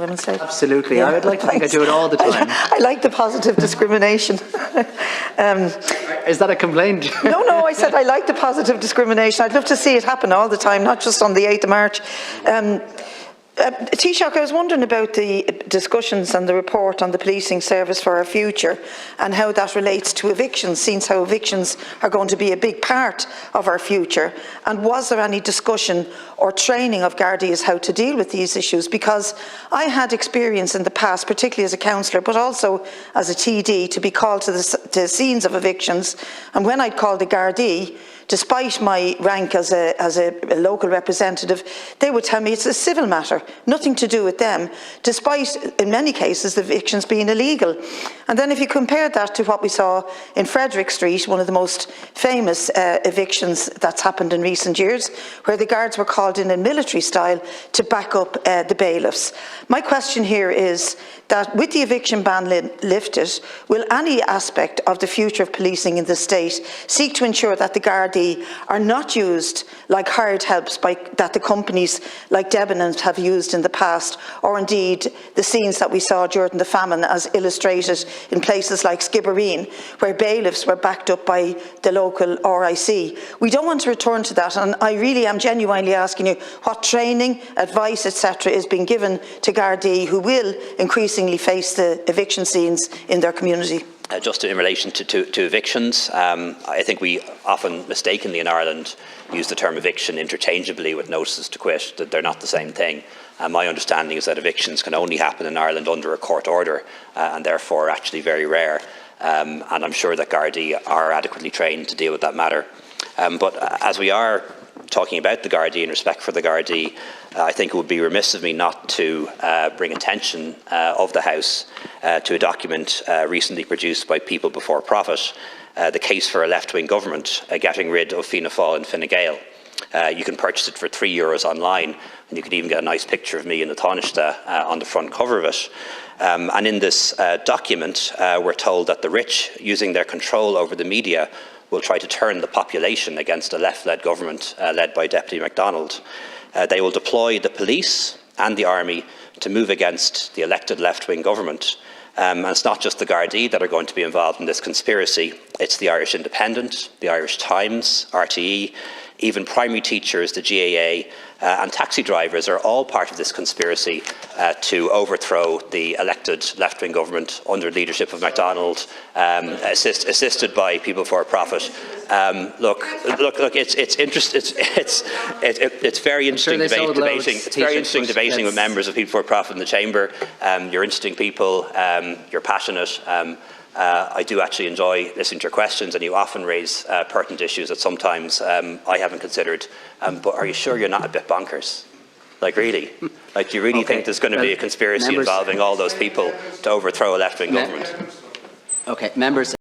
Women's Day? Absolutely. Yeah. I would like to think I do it all the time. I like the positive discrimination. Is that a complaint? No, I said I like the positive discrimination. I'd love to see it happen all the time, not just on the 8th of March. Taoiseach, I was wondering about the discussions and the report on the policing service for our future and how that relates to evictions, since how evictions are going to be a big part of our future. And was there any discussion or training of Gardaí how to deal with these issues? Because I had experience in the past, particularly as a councillor, but also as a TD, to be called to the scenes of evictions. And when I'd called the Gardaí, despite my rank as a local representative, they would tell me it's a civil matter, nothing to do with them, despite, in many cases, the evictions being illegal. And then if you compare that to what we saw in Frederick Street, one of the most famous evictions that's happened in recent years, where the guards were called in military style to back up the bailiffs. My question here is that with the eviction ban lifted, will any aspect of the future of policing in the state seek to ensure that the Gardaí are not used like hired helps that the companies like Debenhams have used in the past, or indeed the scenes that we saw during the famine as illustrated in places like Skibbereen, where bailiffs were backed up by the local RIC? We don't want to return to that, and I really am genuinely asking you what training, advice, etc. is being given to Gardaí who will increasingly face the eviction scenes in their community. Just in relation to evictions, I think we often mistakenly in Ireland use the term eviction interchangeably with notices to quit, that they're not the same thing. My understanding is that evictions can only happen in Ireland under a court order and therefore actually very rare. And I'm sure that Gardaí are adequately trained to deal with that matter. But as we are talking about the Gardaí and respect for the Gardaí, I think it would be remiss of me not to bring attention of the House to a document recently produced by People Before Profit, the case for a left-wing government getting rid of Fianna Fáil and Fine Gael. You can purchase it for €3 online, and you can even get a nice picture of me in the Taoiseach on the front cover of it. And in this document, we're told that the rich, using their control over the media, will try to turn the population against a left-led government led by Deputy MacDonald. They will deploy the police and the army to move against the elected left-wing government. And it's not just the Gardaí that are going to be involved in this conspiracy. It's the Irish Independent, the Irish Times, RTE, even primary teachers, the GAA, and taxi drivers are all part of this conspiracy to overthrow the elected left-wing government under the leadership of MacDonald, assisted by People for Profit. Look! It's very interesting debating. It's very interesting debating with members of People for Profit in the chamber. You're interesting people. You're passionate. I do actually enjoy listening to your questions, and you often raise pertinent issues that sometimes I haven't considered. But are you sure you're not a bit bonkers? Like, really? Like, do you really think there's going to be a conspiracy involving all those people to overthrow a left-wing government? Okay, members.